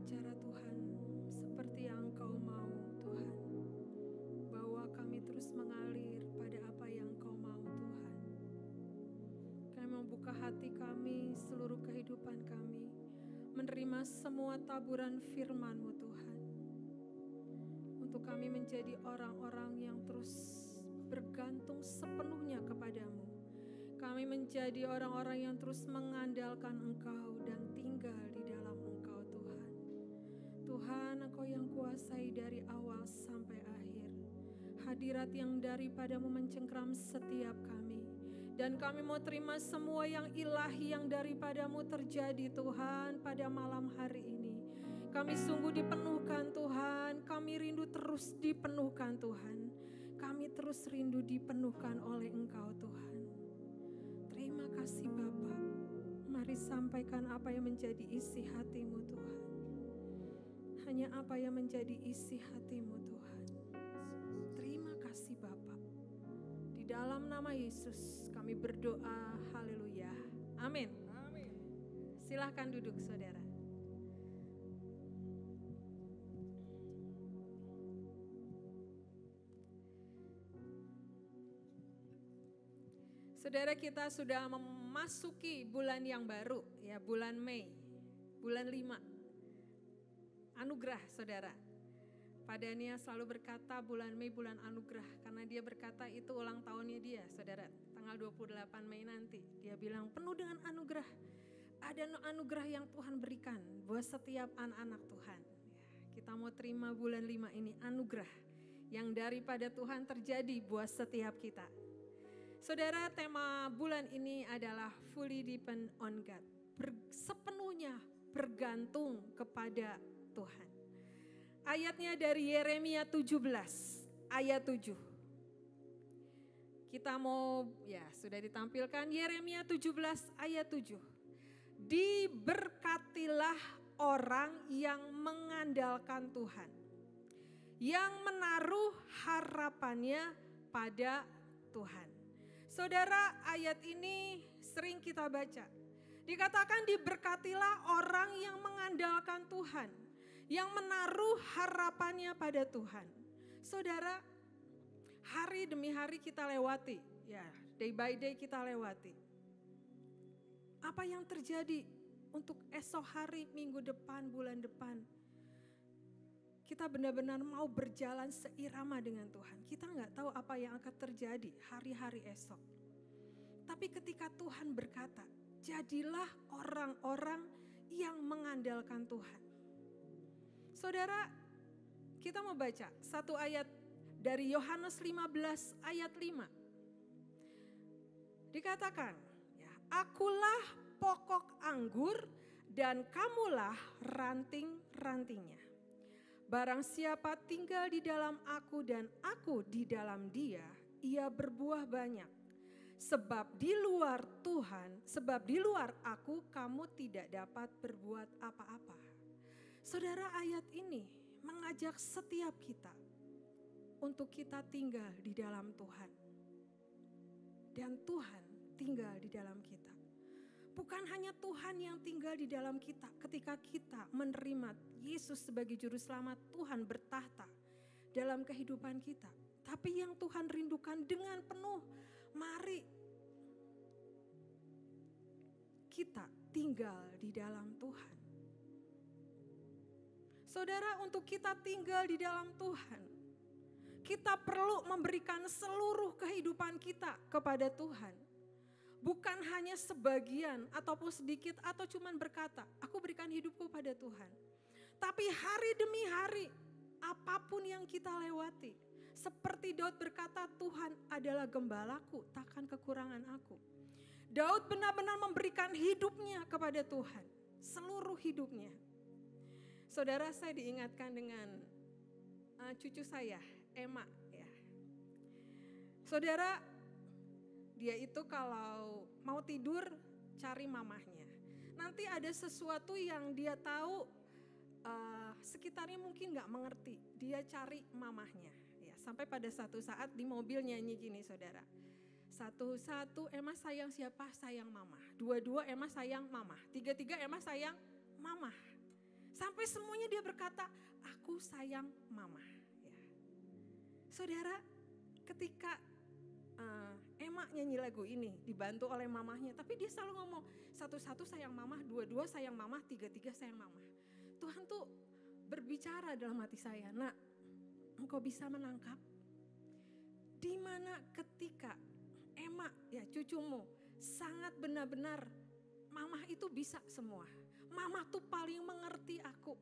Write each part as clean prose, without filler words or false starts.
berbicara Tuhan, seperti yang Engkau mau Tuhan. Bahwa kami terus mengalir pada apa yang Engkau mau Tuhan. Kami membuka hati kami, seluruh kehidupan kami, menerima semua taburan firman-Mu Tuhan. Untuk kami menjadi orang-orang yang terus bergantung sepenuhnya kepadamu. Kami menjadi orang-orang yang terus mengandalkan Engkau dan tinggal di dalam Engkau Tuhan. Tuhan, Engkau yang kuasai dari awal sampai akhir. Hadirat yang daripadamu mencengkram setiap kami. Dan kami mau terima semua yang ilahi yang daripadamu terjadi Tuhan pada malam hari ini. Kami sungguh dipenuhkan Tuhan, kami rindu terus dipenuhkan Tuhan. Kami terus rindu dipenuhkan oleh Engkau Tuhan. Terima kasih Bapa. Mari sampaikan apa yang menjadi isi hatimu Tuhan. Hanya apa yang menjadi isi hatimu Tuhan. Terima kasih Bapa. Di dalam nama Yesus kami berdoa. Haleluya. Amin. Silahkan duduk saudara. Saudara, kita sudah memasuki bulan yang baru, ya, bulan Mei, bulan 5. Anugerah, saudara. Pak Dania selalu berkata bulan Mei bulan anugerah, karena dia berkata itu ulang tahunnya dia, saudara. Tanggal 28 Mei nanti, dia bilang penuh dengan anugerah. Ada anugerah yang Tuhan berikan buat setiap anak-anak Tuhan. Ya, kita mau terima bulan 5 ini anugerah yang daripada Tuhan terjadi buat setiap kita. Saudara, tema bulan ini adalah fully depend on God. Sepenuhnya bergantung kepada Tuhan. Ayatnya dari Yeremia 17 ayat 7. Kita mau, ya sudah ditampilkan Yeremia 17 ayat 7. Diberkatilah orang yang mengandalkan Tuhan, yang menaruh harapannya pada Tuhan. Saudara, ayat ini sering kita baca. Dikatakan diberkatilah orang yang mengandalkan Tuhan, yang menaruh harapannya pada Tuhan. Saudara, hari demi hari kita lewati, ya, day by day kita lewati. Apa yang terjadi untuk esok hari, minggu depan, bulan depan? Kita benar-benar mau berjalan seirama dengan Tuhan. Kita nggak tahu apa yang akan terjadi hari-hari esok. Tapi ketika Tuhan berkata, jadilah orang-orang yang mengandalkan Tuhan. Saudara, kita mau baca satu ayat dari Yohanes 15 ayat 5. Dikatakan, ya, akulah pokok anggur dan kamulah ranting-rantingnya. Barang siapa tinggal di dalam aku dan aku di dalam dia, ia berbuah banyak. Sebab di luar aku kamu tidak dapat berbuat apa-apa. Saudara, ayat ini mengajak setiap kita untuk kita tinggal di dalam Tuhan. Dan Tuhan tinggal di dalam kita. Bukan hanya Tuhan yang tinggal di dalam kita ketika kita menerima Yesus sebagai juru selamat, Tuhan bertahta dalam kehidupan kita. Tapi yang Tuhan rindukan dengan penuh, mari kita tinggal di dalam Tuhan. Saudara, untuk kita tinggal di dalam Tuhan, kita perlu memberikan seluruh kehidupan kita kepada Tuhan. Bukan hanya sebagian ataupun sedikit atau cuman berkata, aku berikan hidupku pada Tuhan. Tapi hari demi hari, apapun yang kita lewati. Seperti Daud berkata, Tuhan adalah gembalaku, takkan kekurangan aku. Daud benar-benar memberikan hidupnya kepada Tuhan. Seluruh hidupnya. Saudara, saya diingatkan dengan cucu saya, Emma. Ya. Saudara, dia itu kalau mau tidur cari mamahnya. Nanti ada sesuatu yang dia tahu sekitarnya mungkin gak mengerti. Dia cari mamahnya. Ya, sampai pada satu saat di mobil nyanyi gini saudara. Satu-satu Emma sayang siapa? Sayang mama. Dua-dua Emma sayang mama. Tiga-tiga Emma sayang mama. Sampai semuanya dia berkata, aku sayang mama. Ya. Saudara, ketika Emma nyanyi lagu ini dibantu oleh mamahnya, tapi dia selalu ngomong, satu-satu sayang mama, dua-dua sayang mama, tiga-tiga sayang mama. Tuhan tuh berbicara dalam hati saya, nak, engkau bisa menangkap di mana ketika Emma, ya cucumu, sangat benar-benar mama itu bisa semua. Mama tuh paling mengerti aku.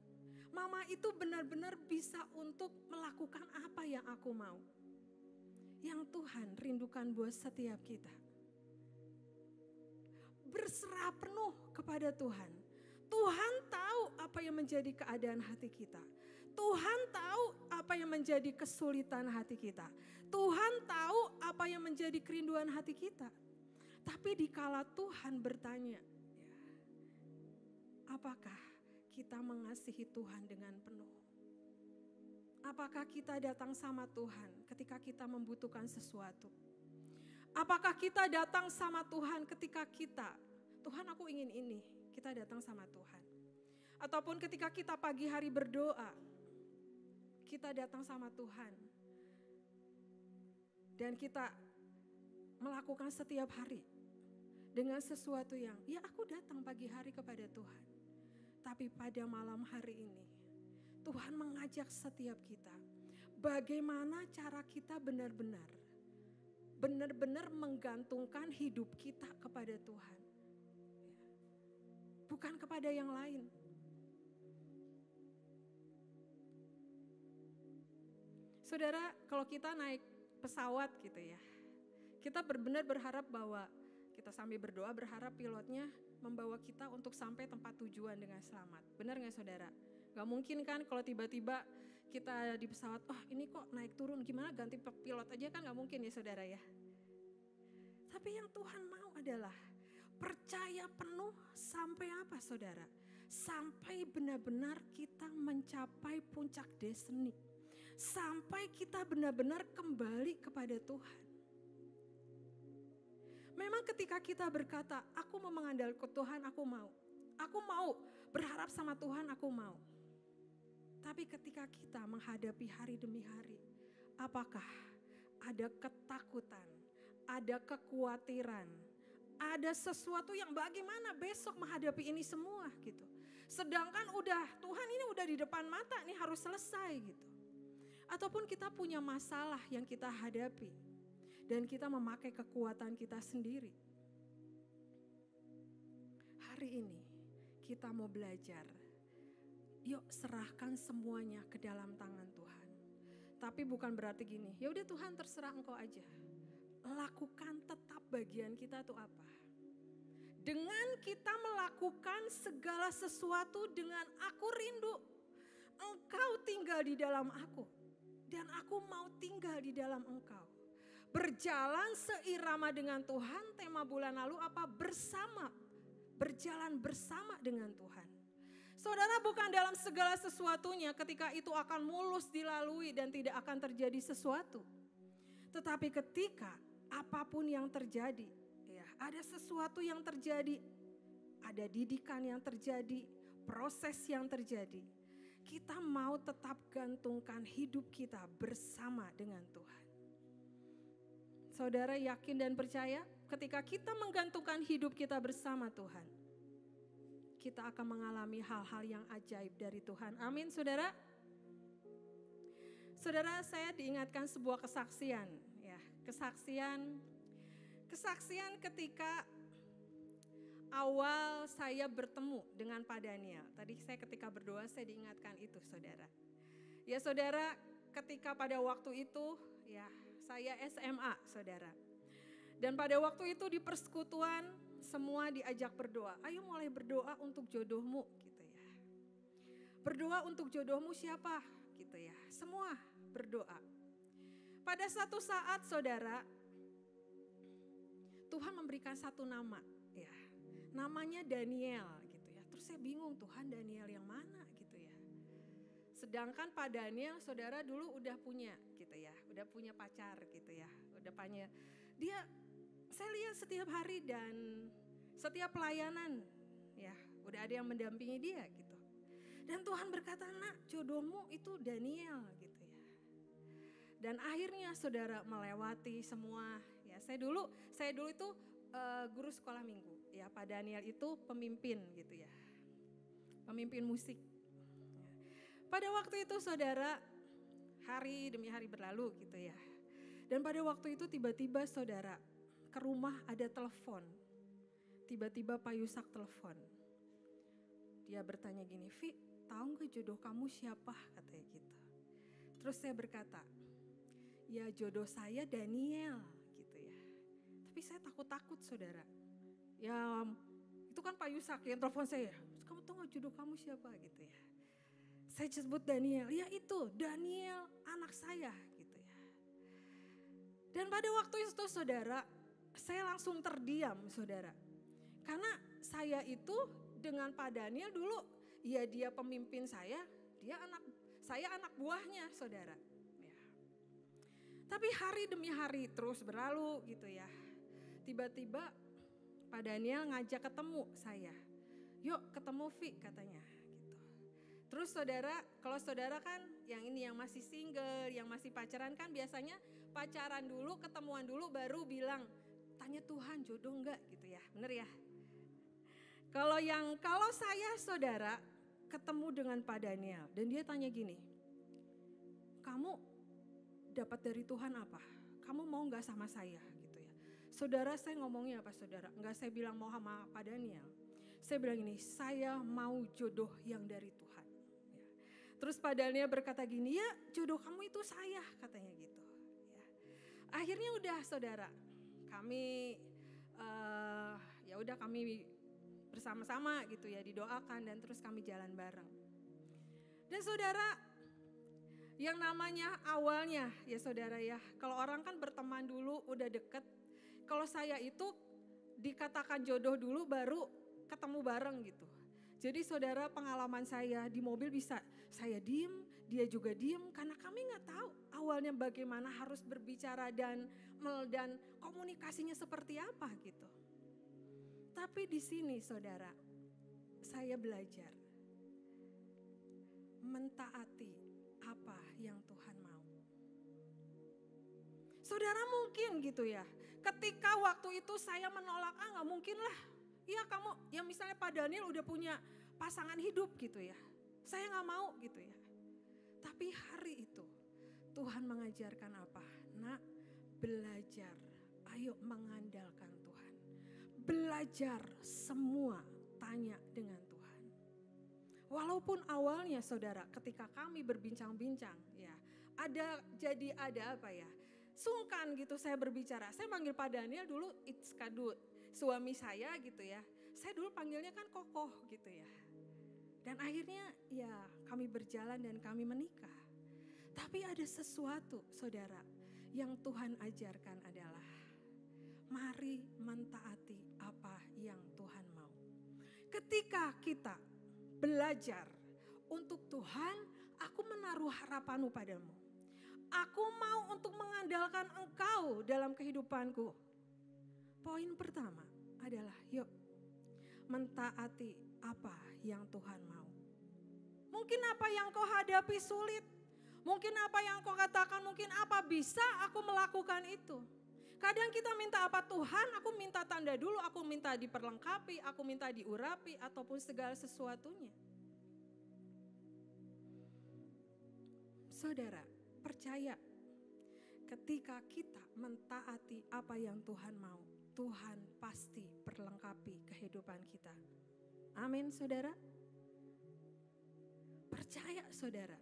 Mama itu benar-benar bisa untuk melakukan apa yang aku mau. Yang Tuhan rindukan buat setiap kita. Berserah penuh kepada Tuhan. Tuhan tahu apa yang menjadi keadaan hati kita. Tuhan tahu apa yang menjadi kesulitan hati kita. Tuhan tahu apa yang menjadi kerinduan hati kita. Tapi dikala Tuhan bertanya, apakah kita mengasihi Tuhan dengan penuh? Apakah kita datang sama Tuhan ketika kita membutuhkan sesuatu? Apakah kita datang sama Tuhan ketika kita, Tuhan aku ingin ini, kita datang sama Tuhan. Ataupun ketika kita pagi hari berdoa, kita datang sama Tuhan. Dan kita melakukan setiap hari dengan sesuatu yang, ya aku datang pagi hari kepada Tuhan. Tapi pada malam hari ini, Tuhan mengajak setiap kita, bagaimana cara kita benar-benar menggantungkan hidup kita kepada Tuhan. Bukan kepada yang lain. Saudara, kalau kita naik pesawat gitu ya, kita benar-benar berharap bahwa kita sambil berdoa berharap pilotnya membawa kita untuk sampai tempat tujuan dengan selamat. Benar gak saudara? Gak mungkin kan kalau tiba-tiba kita di pesawat, oh ini kok naik turun, gimana ganti pilot aja kan gak mungkin ya saudara ya. Tapi yang Tuhan mau adalah percaya penuh sampai apa saudara? Sampai benar-benar kita mencapai puncak destiny. Sampai kita benar-benar kembali kepada Tuhan. Memang ketika kita berkata, aku mau mengandalkan Tuhan, aku mau. Aku mau berharap sama Tuhan, aku mau. Tapi ketika kita menghadapi hari demi hari, apakah ada ketakutan, ada kekhawatiran, ada sesuatu yang bagaimana besok menghadapi ini semua gitu. Sedangkan Tuhan ini udah di depan mata nih harus selesai gitu. Ataupun kita punya masalah yang kita hadapi dan kita memakai kekuatan kita sendiri. Hari ini kita mau belajar. Yuk serahkan semuanya ke dalam tangan Tuhan. Tapi bukan berarti gini, ya udah Tuhan terserah engkau aja. Lakukan tetap bagian kita itu apa? Dengan kita melakukan segala sesuatu dengan aku rindu. Engkau tinggal di dalam aku. Dan aku mau tinggal di dalam engkau. Berjalan seirama dengan Tuhan, tema bulan lalu apa? Bersama. Berjalan bersama dengan Tuhan. Saudara, bukan dalam segala sesuatunya ketika itu akan mulus dilalui dan tidak akan terjadi sesuatu. Tetapi ketika apapun yang terjadi, ya, ada sesuatu yang terjadi, ada didikan yang terjadi, proses yang terjadi. Kita mau tetap gantungkan hidup kita bersama dengan Tuhan. Saudara yakin dan percaya ketika kita menggantungkan hidup kita bersama Tuhan, kita akan mengalami hal-hal yang ajaib dari Tuhan. Amin saudara. Saudara, saya diingatkan sebuah kesaksian. Ya, kesaksian ketika awal saya bertemu dengan Pak Daniel. Tadi saya ketika berdoa saya diingatkan itu saudara. Ya saudara, ketika pada waktu itu ya saya SMA saudara. Dan pada waktu itu di persekutuan semua diajak berdoa. Ayo mulai berdoa untuk jodohmu gitu ya. Berdoa untuk jodohmu siapa gitu ya. Semua berdoa. Pada satu saat saudara, Tuhan memberikan satu nama ya. Namanya Daniel gitu ya. Terus saya bingung, Tuhan Daniel yang mana gitu ya. Sedangkan Pak Daniel saudara dulu udah punya gitu ya. Udah punya pacar gitu ya. Udah punya. Saya lihat setiap hari dan setiap pelayanan ya udah ada yang mendampingi dia gitu. Dan Tuhan berkata, nak, jodohmu itu Daniel gitu ya. Dan akhirnya saudara melewati semua. Ya, saya dulu itu guru sekolah minggu. Ya, Pak Daniel itu pemimpin gitu ya. Pemimpin musik. Ya. Pada waktu itu saudara, hari demi hari berlalu gitu ya. Dan pada waktu itu tiba-tiba saudara ke rumah ada telepon. Tiba-tiba Pak Yusak telepon. Dia bertanya gini, Vi, tahu gak jodoh kamu siapa? Katanya gitu. Terus saya berkata, ya jodoh saya Daniel gitu ya. Tapi saya takut-takut saudara. Ya itu kan Pak Yusak yang telepon saya. Kamu tahu gak jodoh kamu siapa gitu ya. Saya sebut Daniel, ya itu Daniel anak saya gitu ya. Dan pada waktu itu saudara, saya langsung terdiam saudara. Karena saya itu dengan Pak Daniel dulu, ya dia pemimpin saya anak buahnya saudara. Ya. Tapi hari demi hari terus berlalu gitu ya. Tiba-tiba Pak Daniel ngajak ketemu saya. Yuk ketemu Vi katanya gitu. Terus saudara, kalau saudara kan yang ini yang masih single, yang masih pacaran kan biasanya pacaran dulu, ketemuan dulu baru bilang, tanya Tuhan jodoh enggak gitu ya, bener ya. Kalau saya saudara ketemu dengan Pak Daniel dan dia tanya gini, kamu dapat dari Tuhan apa? Kamu mau enggak sama saya gitu ya. Saudara saya ngomongnya apa saudara? Enggak saya bilang mau sama Pak Daniel. Saya bilang ini, saya mau jodoh yang dari Tuhan. Ya. Terus Pak Daniel berkata gini, ya jodoh kamu itu saya katanya gitu. Ya. Akhirnya udah saudara, kami ya udah kami bersama-sama gitu ya didoakan dan terus kami jalan bareng. Dan saudara, yang namanya awalnya ya saudara ya, kalau orang kan berteman dulu udah deket. Kalau saya itu dikatakan jodoh dulu baru ketemu bareng gitu. Jadi saudara pengalaman saya di mobil bisa saya diem, dia juga diem karena kami gak tahu awalnya bagaimana harus berbicara dan komunikasinya seperti apa gitu. Tapi di sini saudara, saya belajar mentaati apa yang Tuhan mau. Saudara mungkin gitu ya, ketika waktu itu saya menolak, gak mungkin lah. Iya kamu, ya misalnya Pak Daniel udah punya pasangan hidup gitu ya. Saya gak mau gitu ya. Tapi hari itu Tuhan mengajarkan apa? Nak, belajar, ayo mengandalkan Tuhan. Belajar semua tanya dengan Tuhan. Walaupun awalnya saudara ketika kami berbincang-bincang ya. Ada apa ya. Sungkan gitu saya berbicara. Saya panggil Pak Daniel dulu Itskadut. Suami saya gitu ya. Saya dulu panggilnya kan Kokoh gitu ya. Dan akhirnya ya kami berjalan dan kami menikah. Tapi ada sesuatu saudara yang Tuhan ajarkan adalah mari mentaati apa yang Tuhan mau. Ketika kita belajar untuk Tuhan, aku menaruh harapanmu padamu. Aku mau untuk mengandalkan Engkau dalam kehidupanku. Poin pertama adalah yuk mentaati apa yang Tuhan mau. Mungkin apa yang kau hadapi sulit. Mungkin apa yang kau katakan, mungkin apa bisa aku melakukan itu. Kadang kita minta apa Tuhan, aku minta tanda dulu, aku minta diperlengkapi, aku minta diurapi, ataupun segala sesuatunya. Saudara, percaya ketika kita mentaati apa yang Tuhan mau, Tuhan pasti perlengkapi kehidupan kita. Amin saudara. Percaya saudara.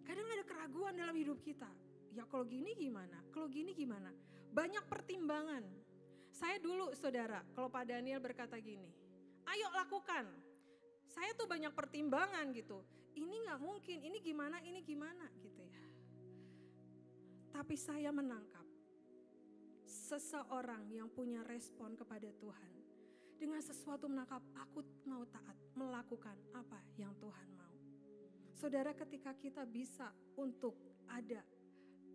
Kadang ada keraguan dalam hidup kita. Ya kalau gini gimana? Kalau gini gimana? Banyak pertimbangan. Saya dulu saudara, kalau Pak Daniel berkata gini, ayo lakukan. Saya tuh banyak pertimbangan gitu. Ini gak mungkin, ini gimana gitu ya. Tapi saya menangkap seseorang yang punya respon kepada Tuhan. Dengan sesuatu menangkap, aku mau taat, melakukan apa yang Tuhan mau. Saudara, ketika kita bisa untuk ada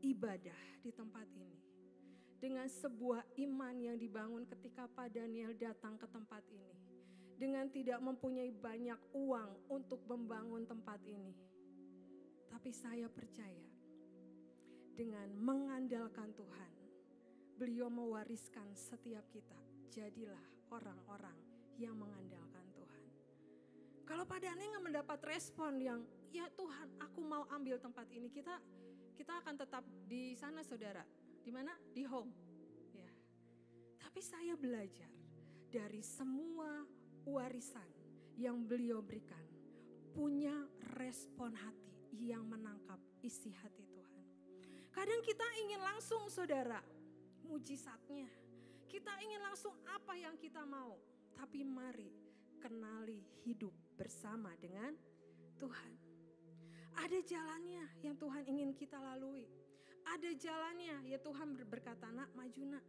ibadah di tempat ini. Dengan sebuah iman yang dibangun ketika Pak Daniel datang ke tempat ini. dengan tidak mempunyai banyak uang untuk membangun tempat ini. Tapi saya percaya dengan mengandalkan Tuhan, Beliau mewariskan setiap kita. Jadilah orang-orang yang mengandalkan Tuhan. Kalau pada aneh nggak mendapat respon yang, ya Tuhan aku mau ambil tempat ini, kita akan tetap di sana saudara. Di mana? Di home. Ya. Tapi saya belajar dari semua warisan yang beliau berikan, punya respon hati yang menangkap isi hati Tuhan. Kadang kita ingin langsung saudara, mujizatnya. Kita ingin langsung apa yang kita mau. Tapi mari kenali hidup bersama dengan Tuhan. Ada jalannya yang Tuhan ingin kita lalui. Ada jalannya ya Tuhan berkata, nak maju nak.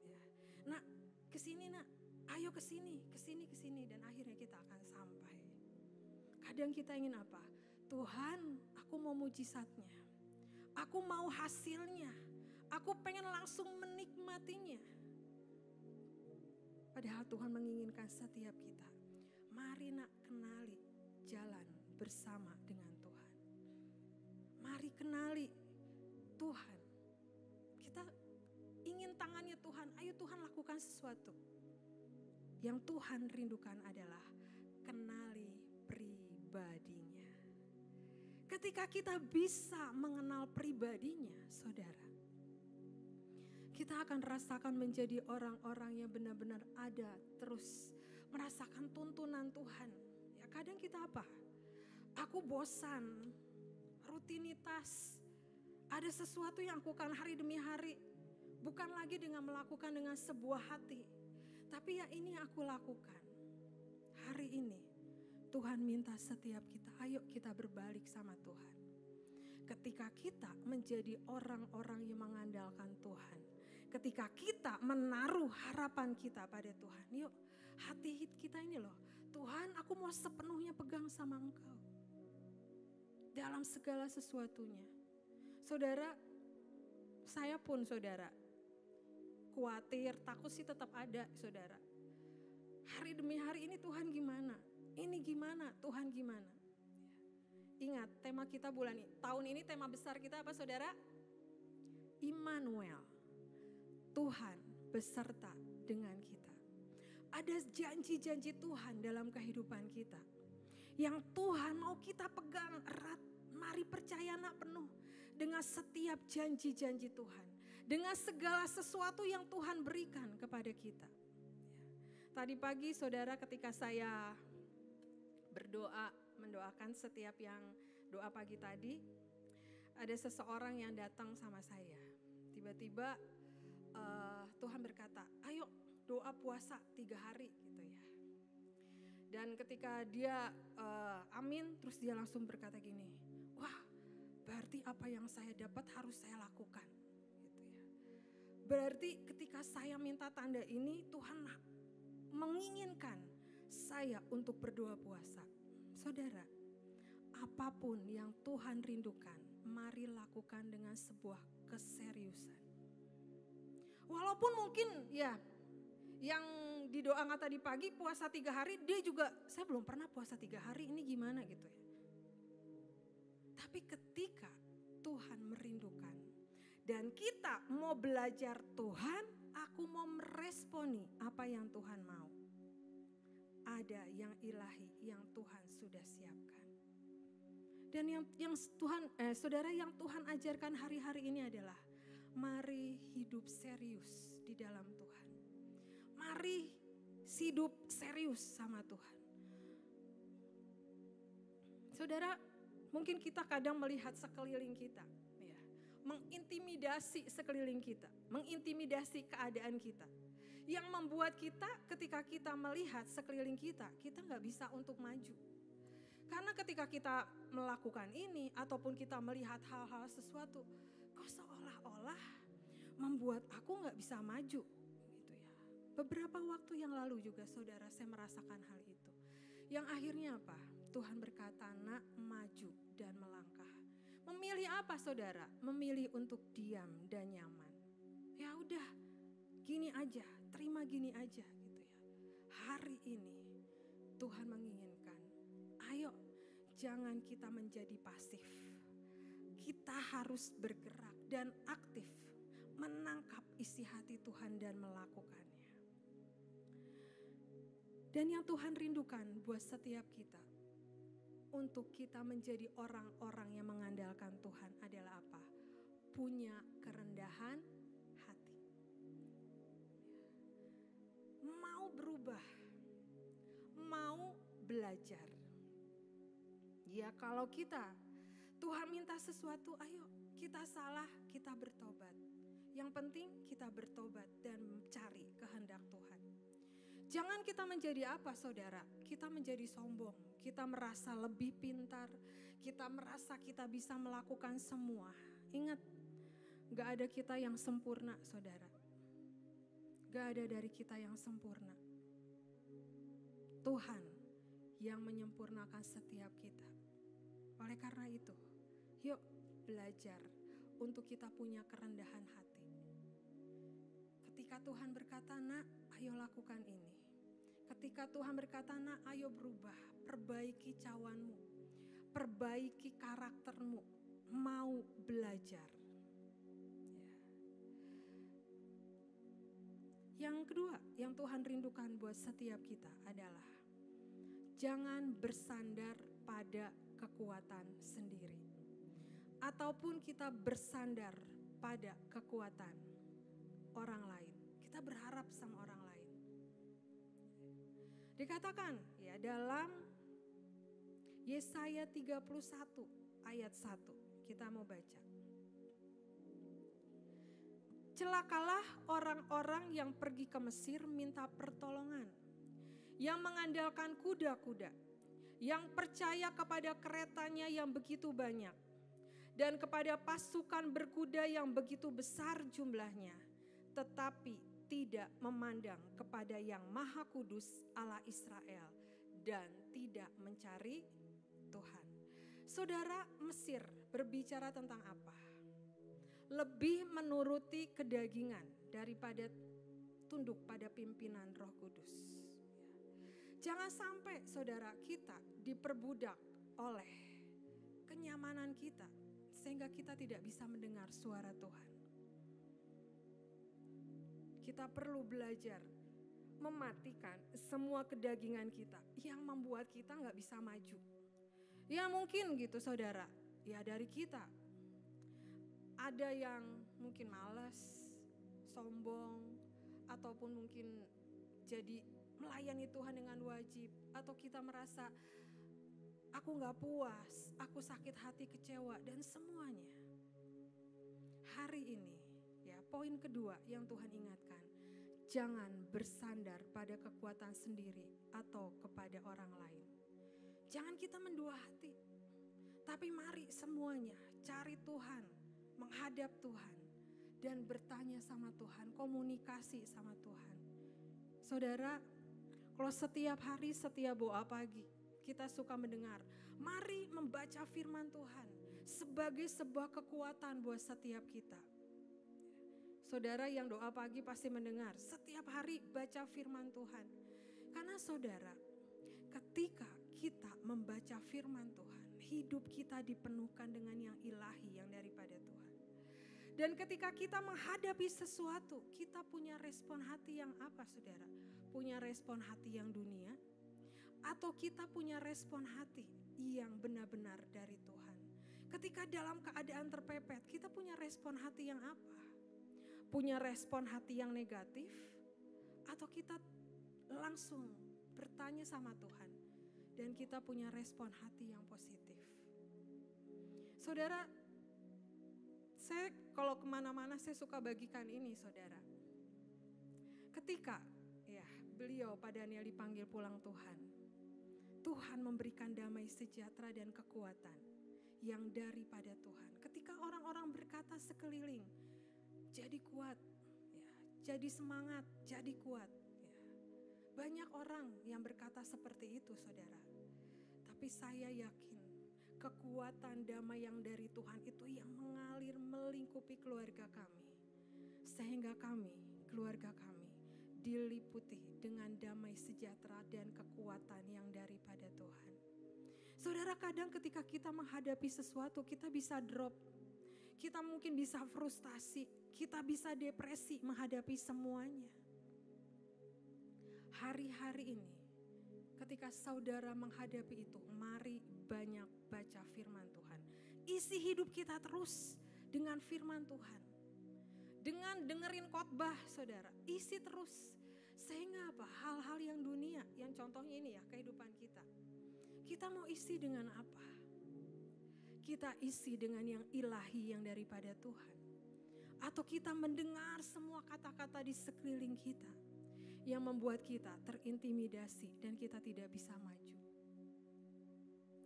Ya. Nak kesini nak, ayo kesini. Dan akhirnya kita akan sampai. Kadang kita ingin apa? Tuhan aku mau mujizatnya. Aku mau hasilnya. Aku pengen langsung menikmatinya. Padahal Tuhan menginginkan setiap kita. Mari nak kenali jalan bersama dengan Tuhan. Mari kenali Tuhan. Kita ingin tangannya Tuhan. Ayo Tuhan lakukan sesuatu. Yang Tuhan rindukan adalah kenali pribadinya. Ketika kita bisa mengenal pribadinya, saudara, kita akan rasakan menjadi orang-orang yang benar-benar ada, terus merasakan tuntunan Tuhan. Ya kadang kita apa? Aku bosan, rutinitas, ada sesuatu yang aku lakukan hari demi hari. Bukan lagi dengan melakukan dengan sebuah hati. Tapi ya ini aku lakukan. Hari ini Tuhan minta setiap kita, ayo kita berbalik sama Tuhan. Ketika kita menjadi orang-orang yang mengandalkan Tuhan. Ketika kita menaruh harapan kita pada Tuhan. Yuk hati kita ini loh. Tuhan aku mau sepenuhnya pegang sama Engkau. Dalam segala sesuatunya. Saudara, saya pun saudara. Khawatir, takut sih tetap ada saudara. Hari demi hari ini Tuhan gimana? Ini gimana? Tuhan gimana? Ingat tema kita bulan ini. Tahun ini tema besar kita apa saudara? Immanuel. Tuhan beserta dengan kita. Ada janji-janji Tuhan dalam kehidupan kita. Yang Tuhan mau kita pegang erat. Mari percaya nak penuh dengan setiap janji-janji Tuhan. Dengan segala sesuatu yang Tuhan berikan kepada kita. Tadi pagi saudara ketika saya berdoa, mendoakan setiap yang doa pagi tadi. Ada seseorang yang datang sama saya. Tiba-tiba Tuhan berkata, ayo doa puasa 3 hari gitu ya. Dan ketika dia amin, terus dia langsung berkata gini, wah berarti apa yang saya dapat harus saya lakukan gitu ya. Berarti ketika saya minta tanda ini Tuhan menginginkan saya untuk berdoa puasa. Saudara, apapun yang Tuhan rindukan, mari lakukan dengan sebuah keseriusan. Walaupun mungkin ya yang didoakan tadi pagi puasa 3 hari, dia juga saya belum pernah puasa 3 hari, ini gimana gitu ya. Tapi ketika Tuhan merindukan dan kita mau belajar Tuhan, aku mau meresponi apa yang Tuhan mau. Ada yang ilahi yang Tuhan sudah siapkan. Dan yang Tuhan, saudara yang Tuhan ajarkan hari-hari ini adalah mari hidup serius di dalam Tuhan. Mari hidup serius sama Tuhan. Saudara, mungkin kita kadang melihat sekeliling kita, ya, mengintimidasi sekeliling kita, mengintimidasi keadaan kita. Yang membuat kita ketika kita melihat sekeliling kita gak bisa untuk maju. Karena ketika kita melakukan ini ataupun kita melihat hal-hal sesuatu, kok seolah-olah membuat aku gak bisa maju gitu ya. Beberapa waktu yang lalu juga saudara saya merasakan hal itu. Yang akhirnya apa? Tuhan berkata, nak maju dan melangkah. Memilih apa saudara? Memilih untuk diam dan nyaman. Ya udah, gini aja, terima gini aja gitu ya. Hari ini Tuhan menginginkan, ayo jangan kita menjadi pasif. Kita harus bergerak dan aktif menangkap isi hati Tuhan dan melakukannya. Dan yang Tuhan rindukan buat setiap kita, untuk kita menjadi orang-orang yang mengandalkan Tuhan adalah apa? Punya kerendahan hati. Mau berubah, mau belajar. Ya kalau Tuhan minta sesuatu, ayo kita salah, kita bertobat. Yang penting kita bertobat dan mencari kehendak Tuhan. Jangan kita menjadi apa saudara? Kita menjadi sombong, kita merasa lebih pintar, kita merasa kita bisa melakukan semua. Ingat, gak ada kita yang sempurna saudara. Gak ada dari kita yang sempurna. Tuhan yang menyempurnakan setiap kita. Oleh karena itu, yuk belajar untuk kita punya kerendahan hati. Ketika Tuhan berkata, nak, ayo lakukan ini. Ketika Tuhan berkata, nak, ayo berubah, perbaiki cawanmu, perbaiki karaktermu, mau belajar. Yang kedua yang Tuhan rindukan buat setiap kita adalah jangan bersandar pada kekuatan sendiri. Ataupun kita bersandar pada kekuatan orang lain. Kita berharap sama orang lain. Dikatakan ya dalam Yesaya 31 ayat 1. Kita mau baca. Celakalah orang-orang yang pergi ke Mesir minta pertolongan, yang mengandalkan kuda-kuda, yang percaya kepada keretanya yang begitu banyak, dan kepada pasukan berkuda yang begitu besar jumlahnya, tetapi tidak memandang kepada yang Maha Kudus Allah Israel dan tidak mencari Tuhan. Saudara, Mesir berbicara tentang apa? Lebih menuruti kedagingan daripada tunduk pada pimpinan Roh Kudus. Jangan sampai saudara kita diperbudak oleh kenyamanan kita sehingga kita tidak bisa mendengar suara Tuhan. Kita perlu belajar mematikan semua kedagingan kita yang membuat kita gak bisa maju. Ya mungkin gitu saudara, ya dari kita. Ada yang mungkin malas, sombong, ataupun mungkin jadi melayani Tuhan dengan wajib. Atau kita merasa, aku gak puas, aku sakit hati, kecewa, dan semuanya. Hari ini, ya poin kedua yang Tuhan ingatkan. Jangan bersandar pada kekuatan sendiri atau kepada orang lain. Jangan kita mendua hati. Tapi mari semuanya cari Tuhan. Menghadap Tuhan dan bertanya sama Tuhan, komunikasi sama Tuhan. Saudara, kalau setiap hari, setiap doa pagi, kita suka mendengar, mari membaca firman Tuhan sebagai sebuah kekuatan buat setiap kita. Saudara yang doa pagi pasti mendengar, setiap hari baca firman Tuhan. Karena saudara, ketika kita membaca firman Tuhan, hidup kita dipenuhkan dengan yang ilahi, yang daripada Tuhan. Dan ketika kita menghadapi sesuatu, kita punya respon hati yang apa saudara? Punya respon hati yang dunia? Atau kita punya respon hati yang benar-benar dari Tuhan? Ketika dalam keadaan terpepet, kita punya respon hati yang apa? Punya respon hati yang negatif? Atau kita langsung bertanya sama Tuhan dan kita punya respon hati yang positif? Saudara, saya kalau kemana-mana saya suka bagikan ini saudara. Ketika ya beliau Pak Daniel dipanggil pulang Tuhan, Tuhan memberikan damai sejahtera dan kekuatan yang daripada Tuhan. Ketika orang-orang berkata sekeliling, jadi kuat, ya, jadi semangat, jadi kuat. Ya. Banyak orang yang berkata seperti itu saudara. Tapi saya yakin kekuatan damai yang dari Tuhan itu yang mengalir melingkupi keluarga kami. Sehingga kami, keluarga kami, diliputi dengan damai sejahtera dan kekuatan yang Saudara, kadang ketika kita menghadapi sesuatu, kita bisa drop. Kita mungkin bisa frustasi, kita bisa depresi menghadapi semuanya. Hari-hari ini, ketika saudara menghadapi itu, mari banyak baca firman Tuhan. Isi hidup kita terus dengan firman Tuhan. Dengan dengerin khotbah, saudara, isi terus. Sehingga apa? Hal-hal yang dunia, yang contohnya ini ya, kehidupan kita. Kita mau isi dengan apa? Kita isi dengan yang ilahi, yang daripada Tuhan. Atau kita mendengar semua kata-kata di sekeliling kita yang membuat kita terintimidasi dan kita tidak bisa maju.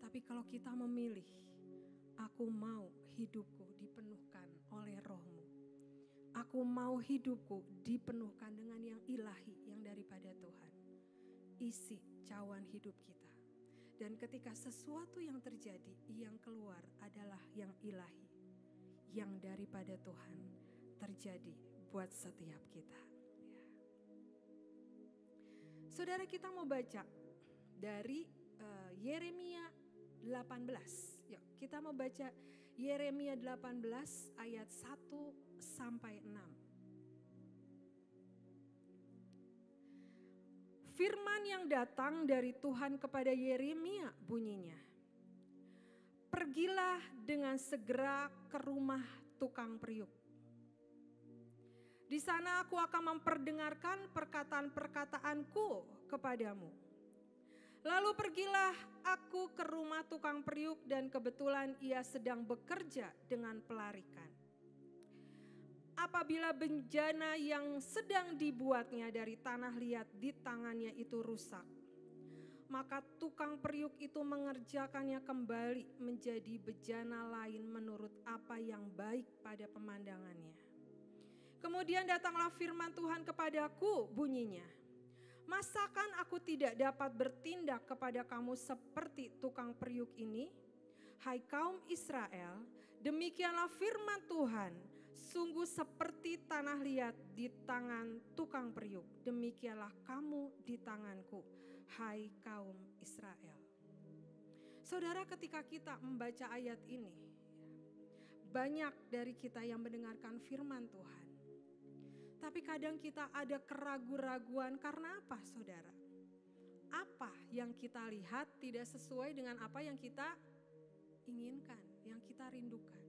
Tapi kalau kita memilih, aku mau hidupku dipenuhkan oleh Roh-Mu. Aku mau hidupku dipenuhkan dengan yang ilahi, yang daripada Tuhan. Isi cawan hidup kita. Dan ketika sesuatu yang terjadi, yang keluar adalah yang ilahi, yang daripada Tuhan terjadi buat setiap kita. Ya. Saudara, kita mau baca dari Yeremia 18. Yuk, kita mau baca Yeremia 18 ayat 1 sampai 6. Firman yang datang dari Tuhan kepada Yeremia bunyinya, pergilah dengan segera ke rumah tukang periuk. Di sana aku akan memperdengarkan perkataan-perkataanku kepadamu. Lalu pergilah aku ke rumah tukang periuk dan kebetulan ia sedang bekerja dengan pelarikan. Apabila bejana yang sedang dibuatnya dari tanah liat di tangannya itu rusak, maka tukang periuk itu mengerjakannya kembali menjadi bejana lain menurut apa yang baik pada pemandangannya. Kemudian datanglah firman Tuhan kepadaku bunyinya, masakan aku tidak dapat bertindak kepada kamu seperti tukang periuk ini? Hai kaum Israel, demikianlah firman Tuhan, sungguh seperti tanah liat di tangan tukang periuk, demikianlah kamu di tanganku, hai kaum Israel. Saudara, ketika kita membaca ayat ini, banyak dari kita yang mendengarkan firman Tuhan. Tapi kadang kita ada keraguan-raguan karena apa, saudara? Apa yang kita lihat tidak sesuai dengan apa yang kita inginkan, yang kita rindukan.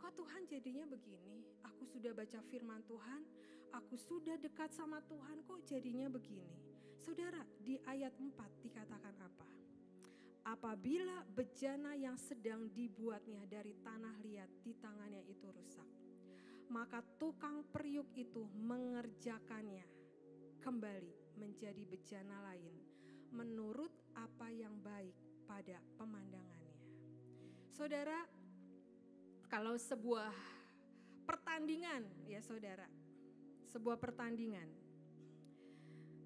Kok Tuhan jadinya begini? Aku sudah baca firman Tuhan, aku sudah dekat sama Tuhan, kok jadinya begini? Saudara, di ayat 4 dikatakan apa? Apabila bejana yang sedang dibuatnya dari tanah liat di tangannya itu rusak, maka tukang periuk itu mengerjakannya kembali menjadi bejana lain menurut apa yang baik pada pemandangannya. Saudara, kalau sebuah pertandingan ya saudara, sebuah pertandingan,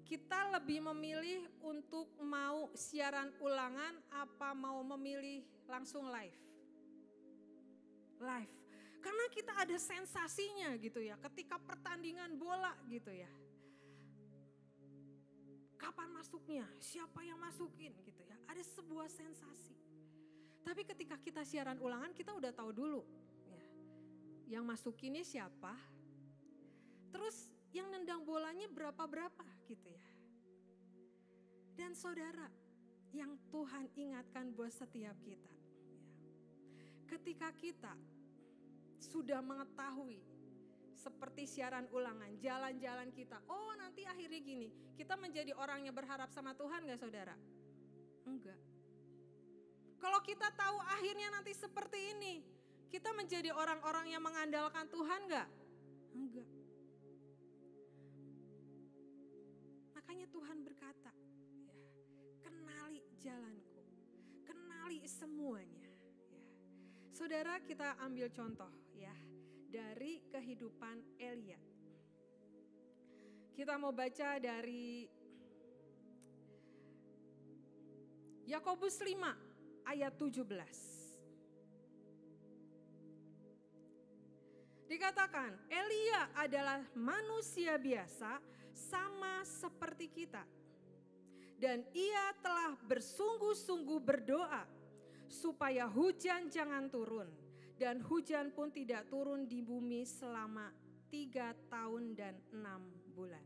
kita lebih memilih untuk mau siaran ulangan apa mau memilih langsung live? Live. Karena kita ada sensasinya gitu ya, ketika pertandingan bola gitu ya. Kapan masuknya, siapa yang masukin gitu ya, ada sebuah sensasi. Tapi ketika kita siaran ulangan kita udah tahu dulu ya, yang masukinnya siapa, terus yang nendang bolanya berapa-berapa gitu ya. Dan saudara, yang Tuhan ingatkan buat setiap kita ya, ketika kita sudah mengetahui seperti siaran ulangan, jalan-jalan kita, oh nanti akhirnya gini, kita menjadi orang yang berharap sama Tuhan gak saudara? Enggak. Kalau kita tahu akhirnya nanti seperti ini, kita menjadi orang-orang yang mengandalkan Tuhan gak? Enggak. Makanya Tuhan berkata, ya, kenali jalanku, kenali semuanya. Ya. Saudara, kita ambil contoh ya dari kehidupan Elia. Kita mau baca dari Yakobus 5 ayat 17. Dikatakan, Elia adalah manusia biasa sama seperti kita. Dan ia telah bersungguh-sungguh berdoa supaya hujan jangan turun. Dan hujan pun tidak turun di bumi selama 3 tahun dan 6 bulan.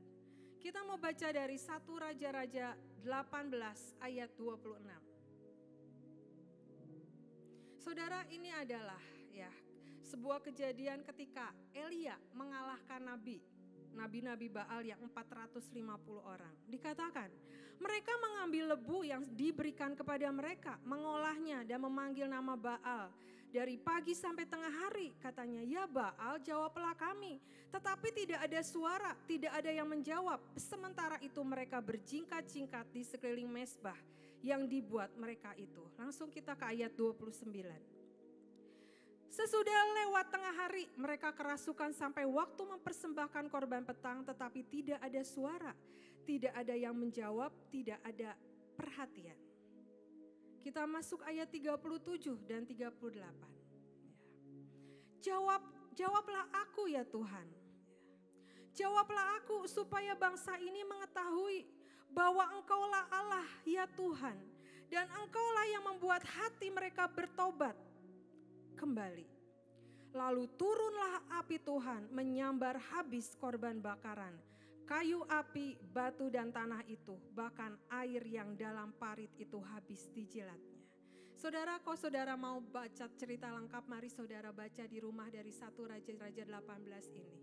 Kita mau baca dari 1 Raja-Raja 18 ayat 26. Saudara, ini adalah sebuah kejadian ketika Elia mengalahkan nabi-nabi Baal yang 450 orang. Dikatakan, mereka mengambil lebu yang diberikan kepada mereka, mengolahnya dan memanggil nama Baal. Dari pagi sampai tengah hari, katanya, ya Baal, jawablah kami. Tetapi tidak ada suara, tidak ada yang menjawab. Sementara itu mereka berjingkat-jingkat di sekeliling mezbah yang dibuat mereka itu. Langsung kita ke ayat 29. Sesudah lewat tengah hari, mereka kerasukan sampai waktu mempersembahkan korban petang, tetapi tidak ada suara, tidak ada yang menjawab, tidak ada perhatian. Kita masuk ayat 37 dan 38. Jawablah aku ya Tuhan. Jawablah aku supaya bangsa ini mengetahui bahwa Engkaulah Allah ya Tuhan. Dan Engkaulah yang membuat hati mereka bertobat kembali. Lalu turunlah api Tuhan menyambar habis korban bakaran, kayu api, batu dan tanah itu, bahkan air yang dalam parit itu habis dijilatnya. Saudara, kalau saudara mau baca cerita lengkap, mari saudara baca di rumah dari 1 Raja-Raja 18 ini.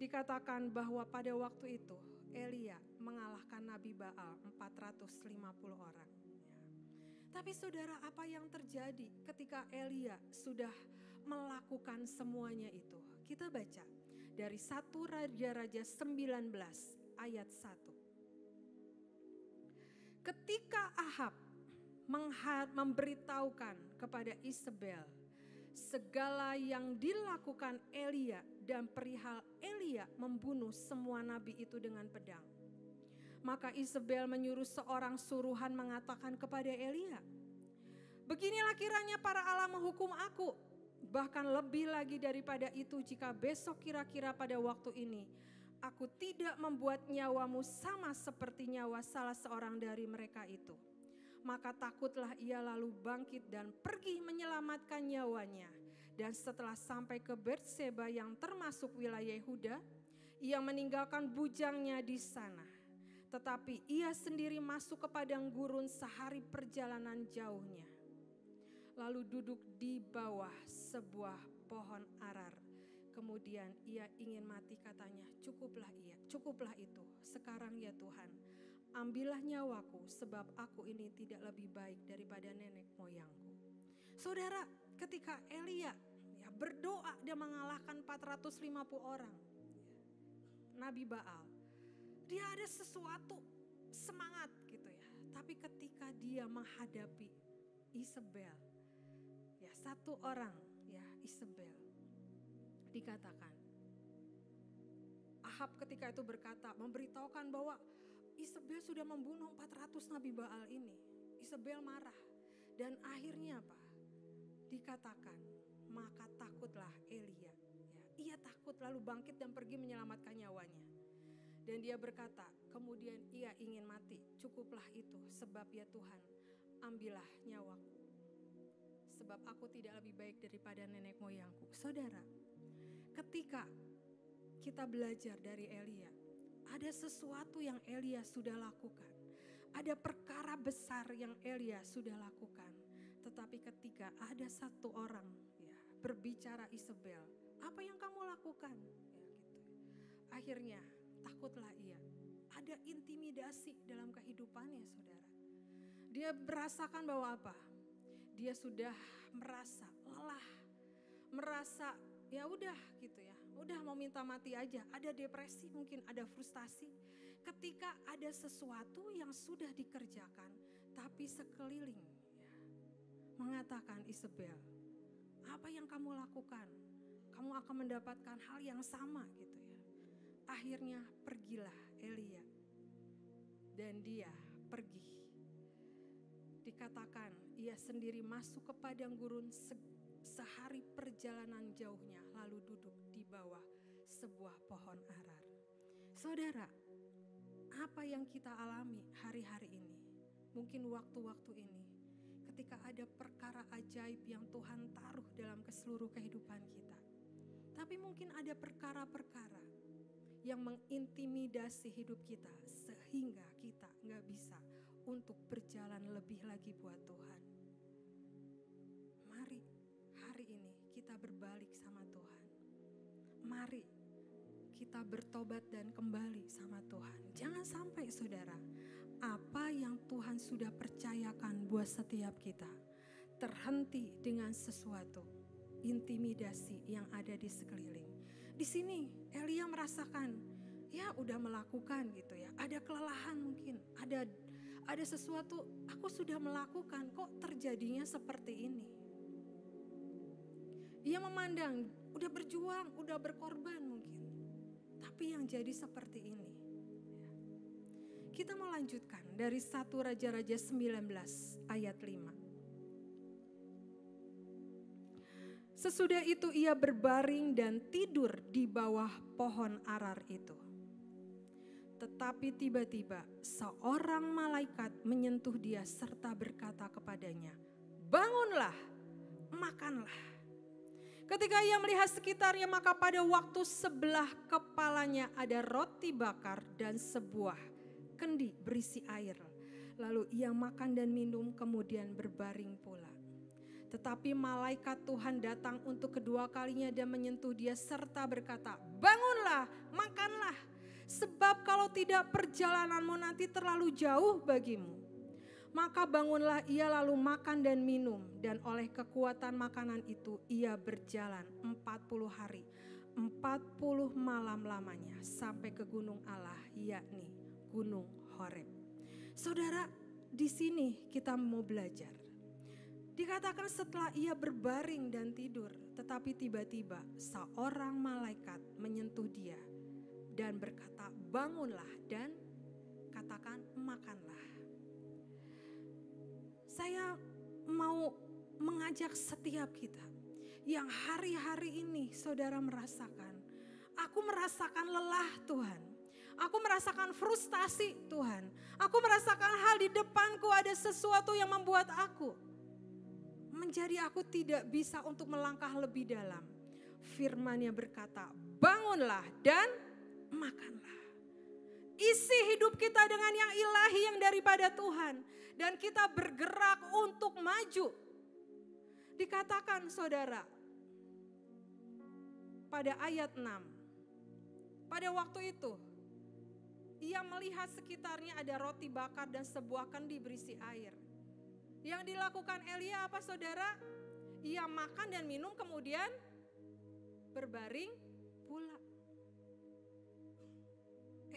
Dikatakan bahwa pada waktu itu Elia mengalahkan Nabi Baal 450 orang. Tapi saudara, apa yang terjadi ketika Elia sudah melakukan semuanya itu? Kita baca dari 1 Raja-Raja 19 ayat 1. Ketika Ahab memberitahukan kepada Isabel segala yang dilakukan Elia dan perihal Elia membunuh semua nabi itu dengan pedang, maka Isabel menyuruh seorang suruhan mengatakan kepada Elia, beginilah kiranya para Allah menghukum aku, bahkan lebih lagi daripada itu jika besok kira-kira pada waktu ini aku tidak membuat nyawamu sama seperti nyawa salah seorang dari mereka itu. Maka takutlah ia lalu bangkit dan pergi menyelamatkan nyawanya. Dan setelah sampai ke Berseba yang termasuk wilayah Yehuda, ia meninggalkan bujangnya di sana. Tetapi ia sendiri masuk ke padang gurun sehari perjalanan jauhnya. Lalu duduk di bawah sebuah pohon arar. Kemudian ia ingin mati, katanya, cukuplah itu. Sekarang ya Tuhan, ambillah nyawaku sebab aku ini tidak lebih baik daripada nenek moyangku. Saudara, ketika Elia berdoa dan mengalahkan 450 orang Nabi Baal, dia ada sesuatu semangat gitu ya. Tapi ketika dia menghadapi Isabel, satu orang Isabel, dikatakan Ahab ketika itu berkata, memberitahukan bahwa Isabel sudah membunuh 400 Nabi Baal ini. Isabel marah. Dan akhirnya apa? Dikatakan, maka takutlah Elia. Ia takut lalu bangkit dan pergi menyelamatkan nyawanya. Dan dia berkata, kemudian ia ingin mati. Cukuplah itu, sebab ya Tuhan, ambillah nyawaku. Sebab aku tidak lebih baik daripada nenek moyangku. Saudara, ketika kita belajar dari Elia, ada sesuatu yang Elia sudah lakukan. Ada perkara besar yang Elia sudah lakukan. Tetapi ketika ada satu orang berbicara Isabel, apa yang kamu lakukan? Akhirnya takutlah ia. Ada intimidasi dalam kehidupannya, saudara. Dia merasakan bahwa apa? Dia sudah merasa lelah. Merasa ya udah gitu ya. Udah mau minta mati aja, ada depresi, mungkin ada frustasi. Ketika ada sesuatu yang sudah dikerjakan, tapi sekeliling mengatakan, Isabel, apa yang kamu lakukan? Kamu akan mendapatkan hal yang sama gitu ya. Akhirnya pergilah Elia. Dan dia pergi. Dikatakan ia sendiri masuk ke padang gurun sehari perjalanan jauhnya, lalu duduk di bawah sebuah pohon arar. Saudara, apa yang kita alami hari-hari ini? Mungkin waktu-waktu ini, ketika ada perkara ajaib yang Tuhan taruh dalam seluruh kehidupan kita. Tapi mungkin ada perkara-perkara yang mengintimidasi hidup kita, sehingga kita gak bisa untuk berjalan lebih lagi buat Tuhan. Mari hari ini kita berbalik sama Tuhan. Mari kita bertobat dan kembali sama Tuhan. Jangan sampai saudara, apa yang Tuhan sudah percayakan buat setiap kita terhenti dengan sesuatu intimidasi yang ada di sekeliling. Di sini Elia merasakan, ya udah melakukan gitu ya. Ada kelelahan mungkin, ada sesuatu aku sudah melakukan, kok terjadinya seperti ini. Ia memandang, udah berjuang, udah berkorban mungkin. Tapi yang jadi seperti ini. Kita mau lanjutkan dari 1 Raja-Raja 19 ayat 5. Sesudah itu ia berbaring dan tidur di bawah pohon arar itu. Tetapi tiba-tiba seorang malaikat menyentuh dia serta berkata kepadanya, "Bangunlah, makanlah." Ketika ia melihat sekitarnya, maka pada waktu sebelah kepalanya ada roti bakar dan sebuah kendi berisi air. Lalu ia makan dan minum, kemudian berbaring pula. Tetapi malaikat Tuhan datang untuk kedua kalinya dan menyentuh dia serta berkata, "Bangunlah, makanlah, sebab kalau tidak perjalananmu nanti terlalu jauh bagimu." Maka bangunlah ia lalu makan dan minum, dan oleh kekuatan makanan itu ia berjalan 40 hari, 40 malam lamanya sampai ke gunung Allah, yakni Gunung Horeb. Saudara, di sini kita mau belajar. Dikatakan setelah ia berbaring dan tidur, tetapi tiba-tiba seorang malaikat menyentuh dia dan berkata, "Bangunlah dan katakan makanlah." Saya mau mengajak setiap kita yang hari-hari ini saudara merasakan, aku merasakan lelah Tuhan, aku merasakan frustasi Tuhan, aku merasakan hal di depanku ada sesuatu yang membuat aku tidak bisa untuk melangkah lebih dalam. Firman-Nya berkata, "Bangunlah dan makanlah." Isi hidup kita dengan yang ilahi yang daripada Tuhan. Dan kita bergerak untuk maju. Dikatakan saudara, pada ayat 6. Pada waktu itu, ia melihat sekitarnya ada roti bakar dan sebuah kendi berisi air. Yang dilakukan Elia apa saudara? Ia makan dan minum kemudian berbaring pula.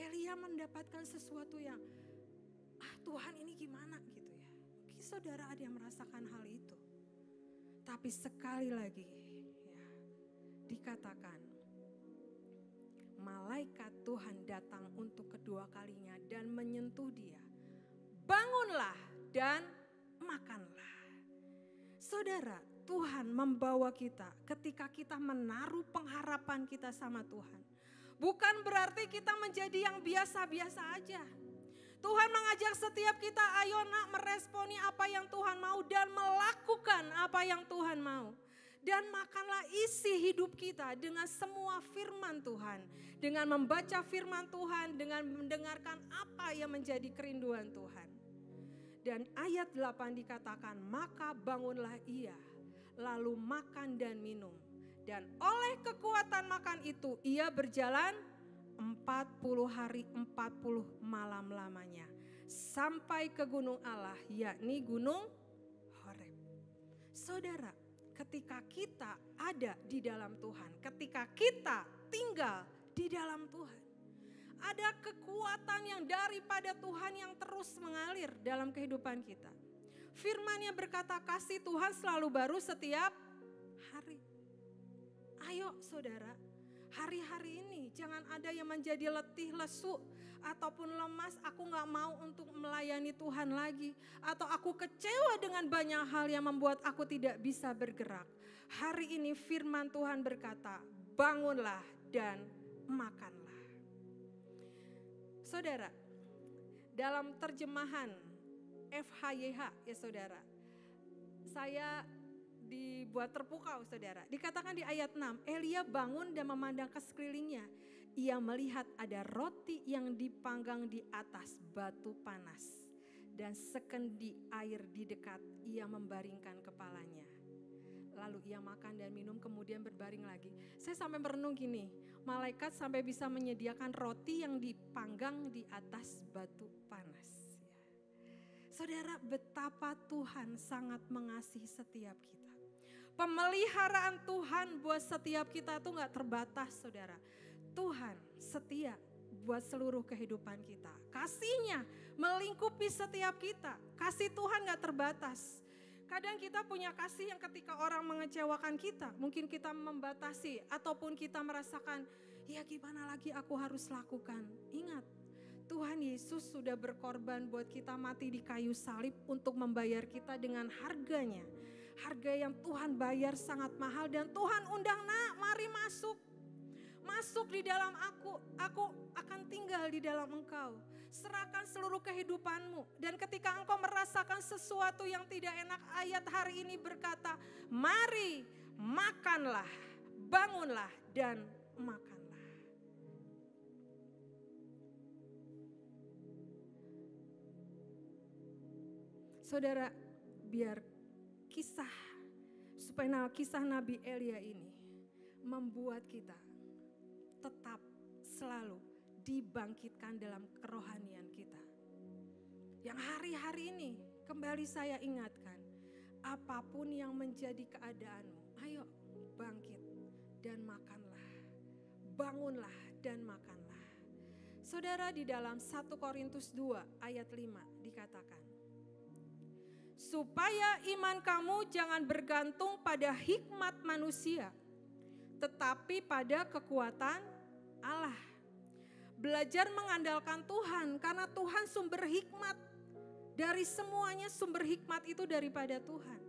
Elia mendapatkan sesuatu yang, Tuhan ini gimana gitu ya. Mungkin saudara ada yang merasakan hal itu. Tapi sekali lagi ya, dikatakan malaikat Tuhan datang untuk kedua kalinya dan menyentuh dia. "Bangunlah dan makanlah." Saudara, Tuhan membawa kita ketika kita menaruh pengharapan kita sama Tuhan. Bukan berarti kita menjadi yang biasa-biasa aja. Tuhan mengajak setiap kita, ayo nak meresponi apa yang Tuhan mau dan melakukan apa yang Tuhan mau. Dan makanlah isi hidup kita dengan semua firman Tuhan. Dengan membaca firman Tuhan, dengan mendengarkan apa yang menjadi kerinduan Tuhan. Dan ayat 8 dikatakan, maka bangunlah ia, lalu makan dan minum. Dan oleh kekuatan makan itu ia berjalan 40 hari 40 malam lamanya sampai ke gunung Allah, yakni Gunung Horeb. Saudara, ketika kita ada di dalam Tuhan, ketika kita tinggal di dalam Tuhan, ada kekuatan yang daripada Tuhan yang terus mengalir dalam kehidupan kita. Firman-Nya berkata, kasih Tuhan selalu baru setiap hari. Ayo saudara, hari-hari ini jangan ada yang menjadi letih, lesu, ataupun lemas. Aku gak mau untuk melayani Tuhan lagi. Atau aku kecewa dengan banyak hal yang membuat aku tidak bisa bergerak. Hari ini firman Tuhan berkata, bangunlah dan makanlah. Saudara, dalam terjemahan FHYH ya saudara. Saya dibuat terpukau saudara. Dikatakan di ayat 6, Elia bangun dan memandang ke sekelilingnya. Ia melihat ada roti yang dipanggang di atas batu panas. Dan sekendi air di dekat, ia membaringkan kepalanya. Lalu ia makan dan minum, kemudian berbaring lagi. Saya sampai merenung gini, malaikat sampai bisa menyediakan roti yang dipanggang di atas batu panas. Saudara, betapa Tuhan sangat mengasihi setiap kita. Pemeliharaan Tuhan buat setiap kita tuh gak terbatas saudara. Tuhan setia buat seluruh kehidupan kita. Kasih-Nya melingkupi setiap kita. Kasih Tuhan gak terbatas. Kadang kita punya kasih yang ketika orang mengecewakan kita, mungkin kita membatasi ataupun kita merasakan, ya gimana lagi aku harus lakukan. Ingat, Tuhan Yesus sudah berkorban buat kita mati di kayu salib untuk membayar kita dengan harganya. Harga yang Tuhan bayar sangat mahal dan Tuhan undang, nak mari masuk. Masuk di dalam aku akan tinggal di dalam engkau. Serahkan seluruh kehidupanmu. Dan ketika engkau merasakan sesuatu yang tidak enak, ayat hari ini berkata, mari makanlah, bangunlah dan makanlah. Saudara, biar kisah Nabi Elia ini membuat kita tetap selalu dibangkitkan dalam kerohanian kita. Yang hari-hari ini kembali saya ingatkan, apapun yang menjadi keadaanmu, ayo bangkit dan makanlah. Bangunlah dan makanlah. Saudara, di dalam 1 Korintus 2 ayat 5 dikatakan, supaya iman kamu jangan bergantung pada hikmat manusia, tetapi pada kekuatan Allah. Belajar mengandalkan Tuhan karena Tuhan sumber hikmat. Dari semuanya sumber hikmat itu daripada Tuhan.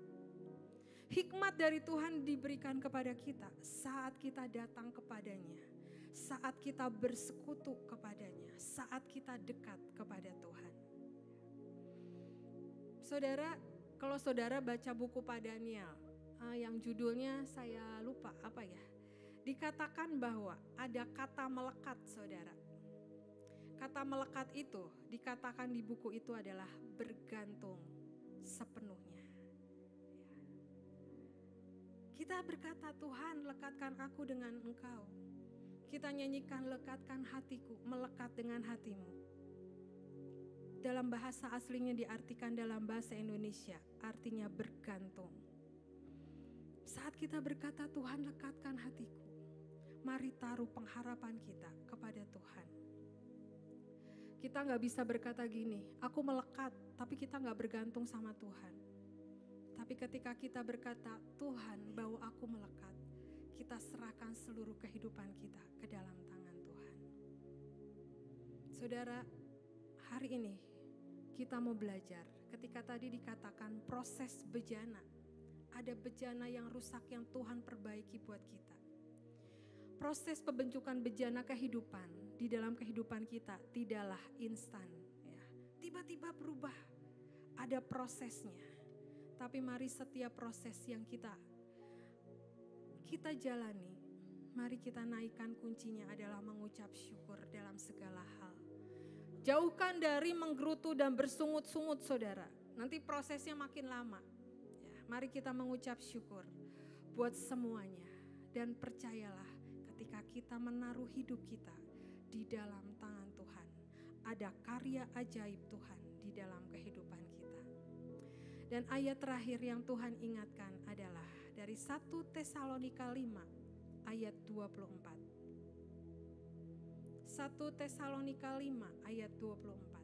Hikmat dari Tuhan diberikan kepada kita saat kita datang kepadanya. Saat kita bersekutu kepadanya. Saat kita dekat kepada Tuhan. Saudara, kalau saudara baca buku Pak Daniel, yang judulnya saya lupa apa ya. Dikatakan bahwa ada kata melekat saudara. Kata melekat itu dikatakan di buku itu adalah bergantung sepenuhnya. Kita berkata, Tuhan lekatkan aku dengan Engkau. Kita nyanyikan lekatkan hatiku, melekat dengan hatimu. Dalam bahasa aslinya diartikan dalam bahasa Indonesia, artinya bergantung. Saat kita berkata Tuhan lekatkan hatiku, mari taruh pengharapan kita kepada Tuhan. Kita gak bisa berkata gini, aku melekat, tapi kita gak bergantung sama Tuhan. Tapi ketika kita berkata, Tuhan bawa aku melekat, kita serahkan seluruh kehidupan kita ke dalam tangan Tuhan. Saudara, hari ini kita mau belajar. Ketika tadi dikatakan proses bejana, ada bejana yang rusak yang Tuhan perbaiki buat kita. Proses pembentukan bejana kehidupan di dalam kehidupan kita tidaklah instan, ya. Tiba-tiba berubah, ada prosesnya. Tapi mari setiap proses yang kita jalani, mari kita naikkan kuncinya adalah mengucap syukur dalam segala hal. Jauhkan dari menggerutu dan bersungut-sungut saudara, nanti prosesnya makin lama. Ya, mari kita mengucap syukur buat semuanya dan percayalah ketika kita menaruh hidup kita di dalam tangan Tuhan, ada karya ajaib Tuhan di dalam kehidupan kita. Dan ayat terakhir yang Tuhan ingatkan adalah dari 1 Tesalonika 5 ayat 24. 1 Tesalonika 5 ayat 24.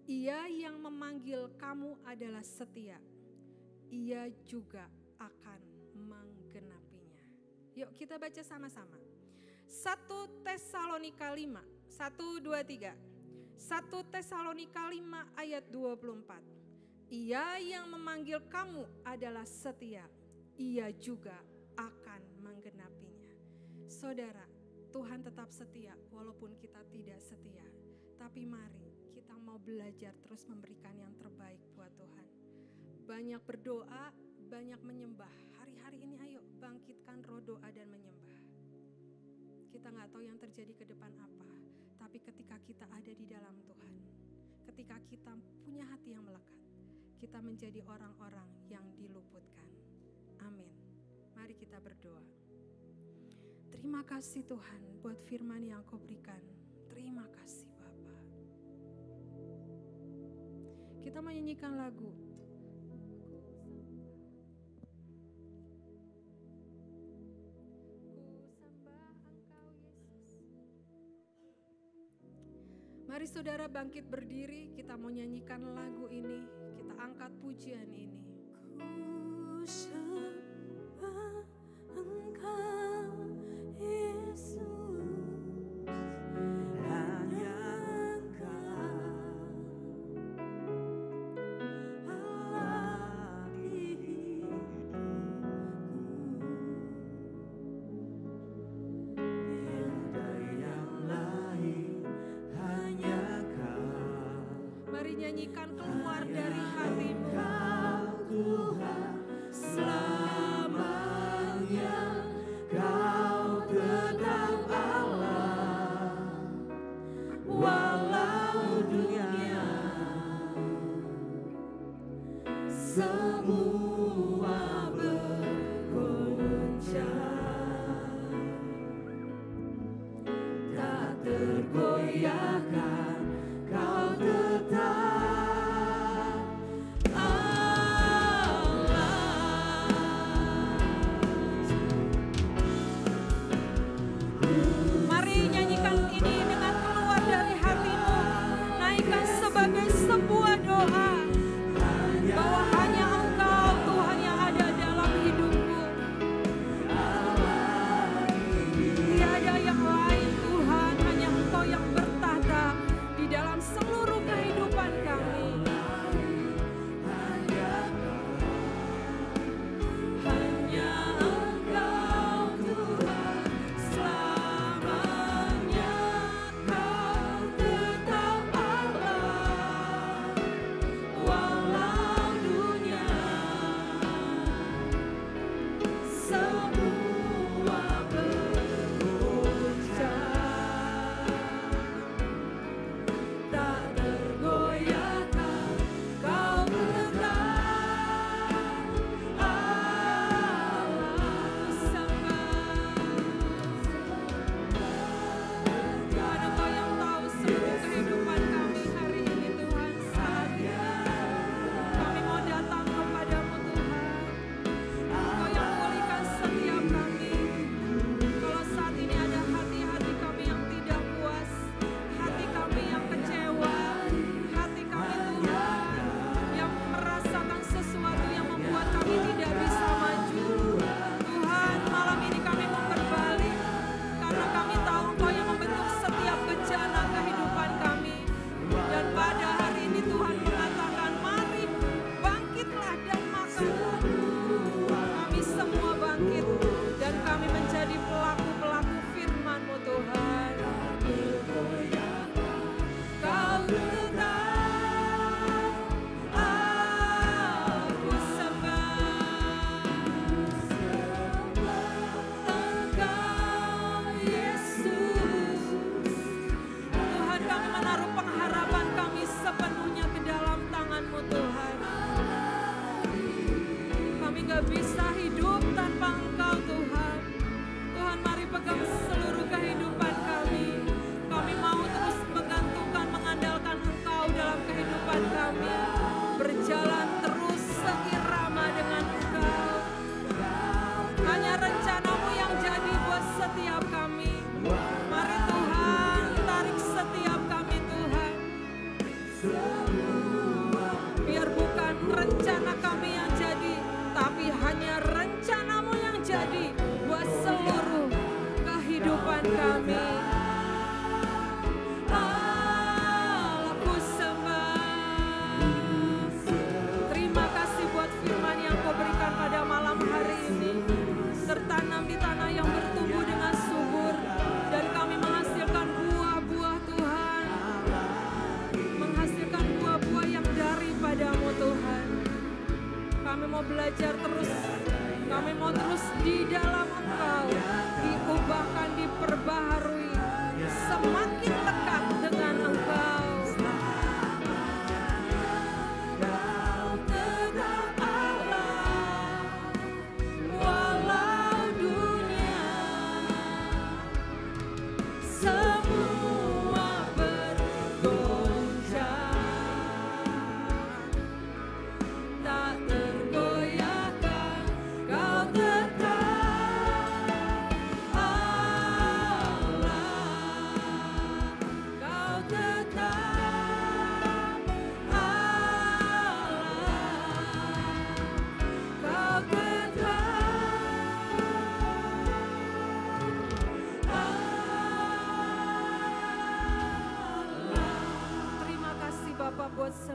Ia yang memanggil kamu adalah setia. Ia juga akan menggenapinya. Yuk kita baca sama-sama. 1 Tesalonika 5, 1, 2, 3. 1 Tesalonika 5 ayat 24. Ia yang memanggil kamu adalah setia. Ia juga akan menggenapinya. Saudara, Tuhan tetap setia walaupun kita tidak setia. Tapi mari kita mau belajar terus memberikan yang terbaik buat Tuhan. Banyak berdoa, banyak menyembah. Hari-hari ini ayo bangkitkan roh doa dan menyembah. Kita gak tahu yang terjadi ke depan apa. Tapi ketika kita ada di dalam Tuhan, ketika kita punya hati yang melekat, kita menjadi orang-orang yang diluputkan. Amin. Mari kita berdoa. Terima kasih Tuhan buat firman yang Kau berikan. Terima kasih Bapa. Kita menyanyikan lagu. Mari saudara bangkit berdiri, kita mau nyanyikan lagu ini, kita angkat pujian ini. Ku sembah Engkau Yesus, hanya Engkau Allah di hidupku, tiada yang lain. Mari nyanyikan keluar dari hatimu. Tuhan selalu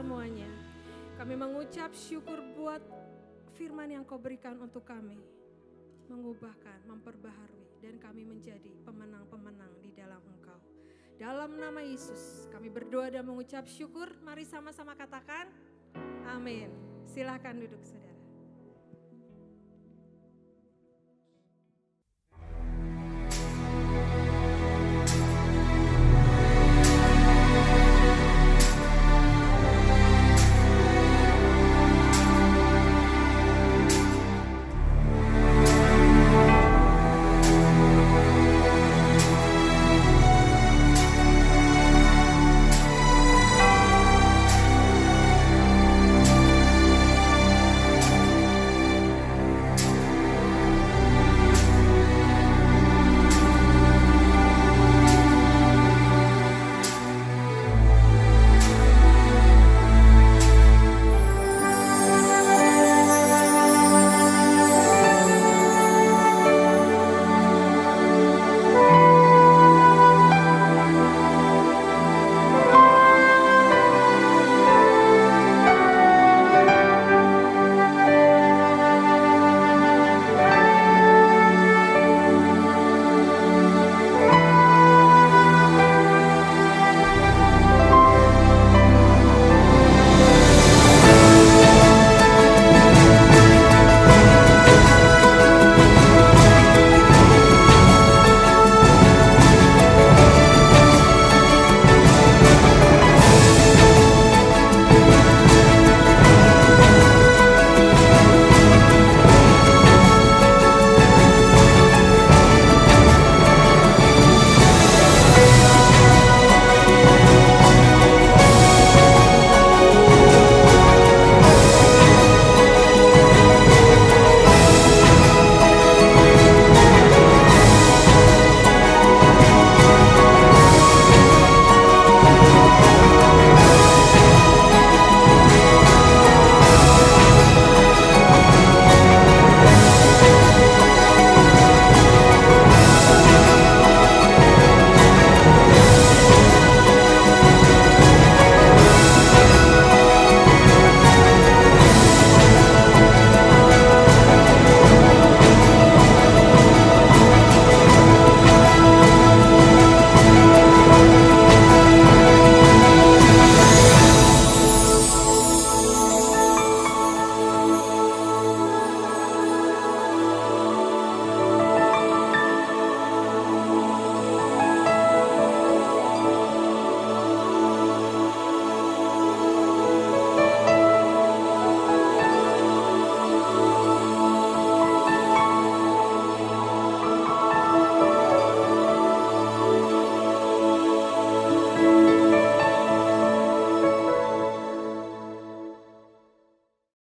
semuanya. Kami mengucap syukur buat firman yang kau berikan untuk kami. Mengubahkan, memperbaharui, dan kami menjadi pemenang-pemenang di dalam Engkau. Dalam nama Yesus kami berdoa dan mengucap syukur. Mari sama-sama katakan amin. Silakan duduk saudara.